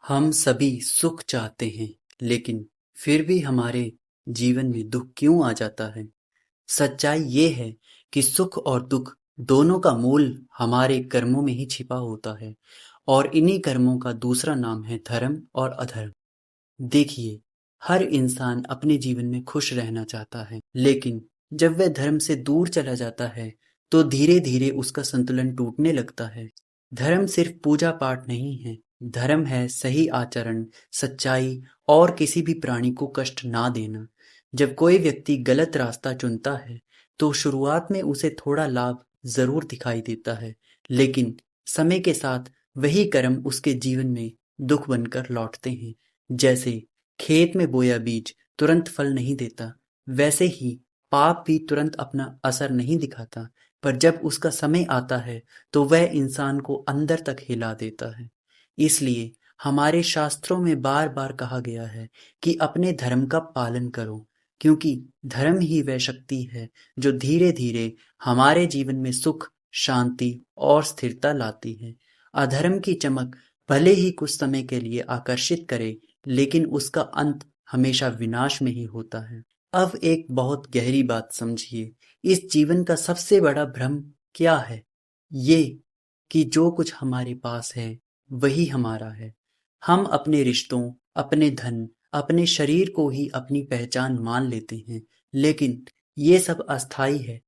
हम सभी सुख चाहते हैं, लेकिन फिर भी हमारे जीवन में दुख क्यों आ जाता है? सच्चाई ये है कि सुख और दुख दोनों का मूल हमारे कर्मों में ही छिपा होता है, और इन्हीं कर्मों का दूसरा नाम है धर्म और अधर्म। देखिए, हर इंसान अपने जीवन में खुश रहना चाहता है, लेकिन जब वह धर्म से दूर चला जाता है, तो धीरे धीरे उसका संतुलन टूटने लगता है। धर्म सिर्फ पूजा पाठ नहीं है, धर्म है सही आचरण, सच्चाई और किसी भी प्राणी को कष्ट ना देना। जब कोई व्यक्ति गलत रास्ता चुनता है, तो शुरुआत में उसे थोड़ा लाभ जरूर दिखाई देता है, लेकिन समय के साथ वही कर्म उसके जीवन में दुख बनकर लौटते हैं। जैसे खेत में बोया बीज तुरंत फल नहीं देता, वैसे ही पाप भी तुरंत अपना असर नहीं दिखाता, पर जब उसका समय आता है तो वह इंसान को अंदर तक हिला देता है। इसलिए हमारे शास्त्रों में बार बार कहा गया है कि अपने धर्म का पालन करो, क्योंकि धर्म ही वह शक्ति है जो धीरे धीरे हमारे जीवन में सुख, शांति और स्थिरता लाती है। अधर्म की चमक भले ही कुछ समय के लिए आकर्षित करे, लेकिन उसका अंत हमेशा विनाश में ही होता है। अब एक बहुत गहरी बात समझिए, इस जीवन का सबसे बड़ा भ्रम क्या है? ये कि जो कुछ हमारे पास है वही हमारा है। हम अपने रिश्तों, अपने धन, अपने शरीर को ही अपनी पहचान मान लेते हैं, लेकिन ये सब अस्थाई है।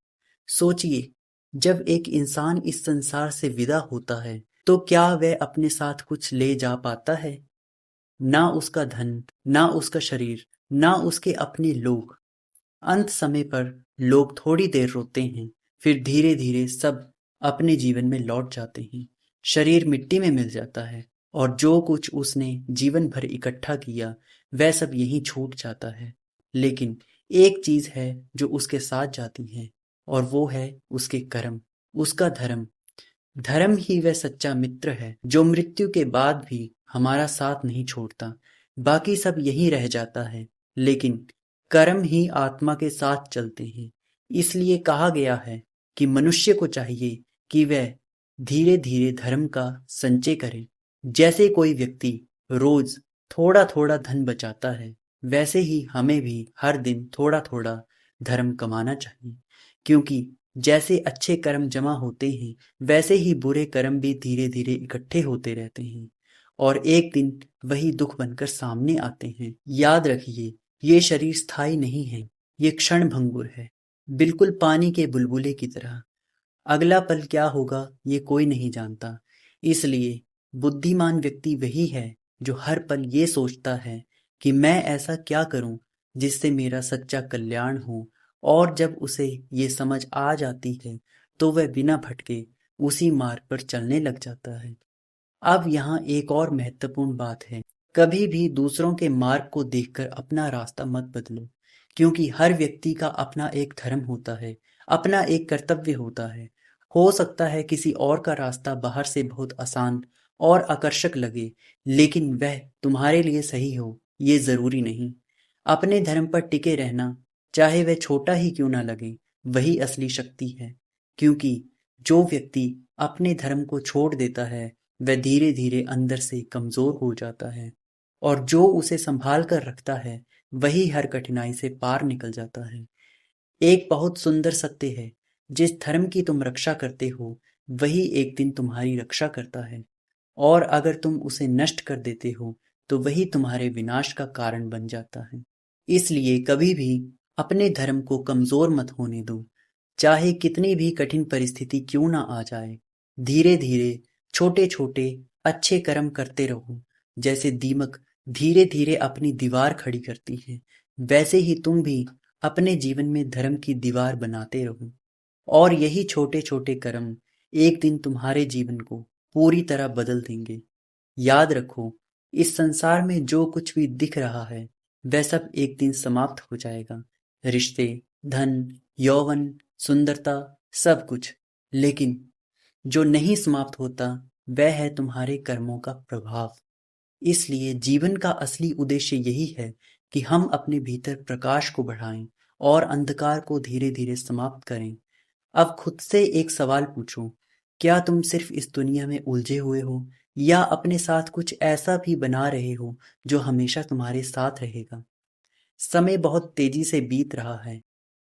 सोचिए, जब एक इंसान इस संसार से विदा होता है, तो क्या वह अपने साथ कुछ ले जा पाता है? ना उसका धन, ना उसका शरीर, ना उसके अपने लोग। अंत समय पर लोग थोड़ी देर रोते हैं, फिर धीरे धीरे सब अपने जीवन में लौट जाते हैं। शरीर मिट्टी में मिल जाता है, और जो कुछ उसने जीवन भर इकट्ठा किया वह सब यहीं छूट जाता है। लेकिन एक चीज है जो उसके साथ जाती है, और वो है उसके कर्म, उसका धर्म। धर्म ही वह सच्चा मित्र है जो मृत्यु के बाद भी हमारा साथ नहीं छोड़ता। बाकी सब यहीं रह जाता है, लेकिन कर्म ही आत्मा के साथ चलते हैं। इसलिए कहा गया है कि मनुष्य को चाहिए कि वह धीरे धीरे धर्म का संचय करे। जैसे कोई व्यक्ति रोज थोड़ा थोड़ा धन बचाता है, वैसे ही हमें भी हर दिन थोड़ा थोड़ा धर्म कमाना चाहिए, क्योंकि जैसे अच्छे कर्म जमा होते हैं, वैसे ही बुरे कर्म भी धीरे धीरे इकट्ठे होते रहते हैं, और एक दिन वही दुख बनकर सामने आते हैं। याद रखिए, ये शरीर स्थायी नहीं है, ये क्षण भंगुर है, बिल्कुल पानी के बुलबुले की तरह। अगला पल क्या होगा ये कोई नहीं जानता। इसलिए बुद्धिमान व्यक्ति वही है जो हर पल ये सोचता है कि मैं ऐसा क्या करूं जिससे मेरा सच्चा कल्याण हो, और जब उसे ये समझ आ जाती है तो वह बिना भटके उसी मार्ग पर चलने लग जाता है। अब यहाँ एक और महत्वपूर्ण बात है, कभी भी दूसरों के मार्ग को देखकर अपना रास्ता मत बदलो, क्योंकि हर व्यक्ति का अपना एक धर्म होता है, अपना एक कर्तव्य होता है। हो सकता है किसी और का रास्ता बाहर से बहुत आसान और आकर्षक लगे, लेकिन वह तुम्हारे लिए सही हो ये जरूरी नहीं। अपने धर्म पर टिके रहना, चाहे वह छोटा ही क्यों ना लगे, वही असली शक्ति है। क्योंकि जो व्यक्ति अपने धर्म को छोड़ देता है, वह धीरे धीरे अंदर से कमजोर हो जाता है, और जो उसे संभाल कर रखता है वही हर कठिनाई से पार निकल जाता है। एक बहुत सुंदर सत्य है, जिस धर्म की तुम रक्षा करते हो वही एक दिन तुम्हारी रक्षा करता है, और अगर तुम उसे नष्ट कर देते हो तो वही तुम्हारे विनाश का कारण बन जाता है। इसलिए कभी भी अपने धर्म को कमजोर मत होने दो, चाहे कितनी भी कठिन परिस्थिति क्यों ना आ जाए। धीरे धीरे छोटे छोटे अच्छे कर्म करते रहो। जैसे दीमक धीरे धीरे अपनी दीवार खड़ी करती है, वैसे ही तुम भी अपने जीवन में धर्म की दीवार बनाते रहो, और यही छोटे छोटे कर्म एक दिन तुम्हारे जीवन को पूरी तरह बदल देंगे। याद रखो, इस संसार में जो कुछ भी दिख रहा है वह सब एक दिन समाप्त हो जाएगा। रिश्ते, धन, यौवन, सुंदरता, सब कुछ। लेकिन जो नहीं समाप्त होता वह है तुम्हारे कर्मों का प्रभाव। इसलिए जीवन का असली उद्देश्य यही है कि हम अपने भीतर प्रकाश को बढ़ाएं और अंधकार को धीरे धीरे समाप्त करें। अब खुद से एक सवाल पूछो, क्या तुम सिर्फ इस दुनिया में उलझे हुए हो, या अपने साथ कुछ ऐसा भी बना रहे हो जो हमेशा तुम्हारे साथ रहेगा। समय बहुत तेजी से बीत रहा है,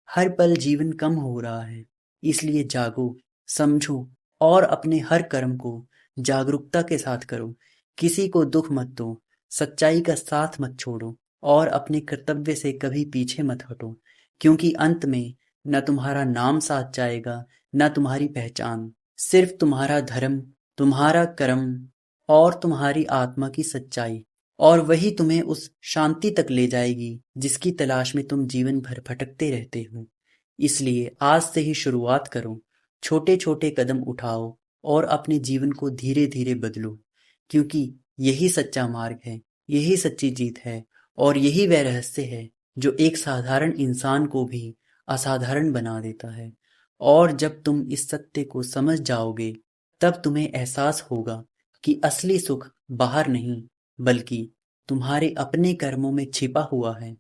हर पल जीवन कम हो रहा है, इसलिए जागो, समझो और अपने हर कर्म को जागरूकता के साथ करो। किसी को दुख मत दो, सच्चाई का साथ मत छोड़ो और अपने कर्तव्य से कभी पीछे मत हटो, क्योंकि अंत में न तुम्हारा नाम साथ जाएगा, न तुम्हारी पहचान, सिर्फ तुम्हारा धर्म, तुम्हारा कर्म और तुम्हारी आत्मा की सच्चाई। और वही तुम्हें उस शांति तक ले जाएगी जिसकी तलाश में तुम जीवन भर भटकते रहते हो। इसलिए आज से ही शुरुआत करो, छोटे छोटे कदम उठाओ और अपने जीवन को धीरे धीरे बदलो, क्योंकि यही सच्चा मार्ग है, यही सच्ची जीत है और यही वह रहस्य है जो एक साधारण इंसान को भी असाधारण बना देता है। और जब तुम इस सत्य को समझ जाओगे, तब तुम्हें एहसास होगा कि असली सुख बाहर नहीं, बल्कि तुम्हारे अपने कर्मों में छिपा हुआ है,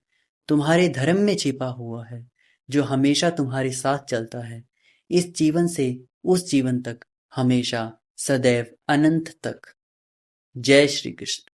तुम्हारे धर्म में छिपा हुआ है, जो हमेशा तुम्हारे साथ चलता है, इस जीवन से उस जीवन तक, हमेशा, सदैव, अनंत तक। जय श्री कृष्ण।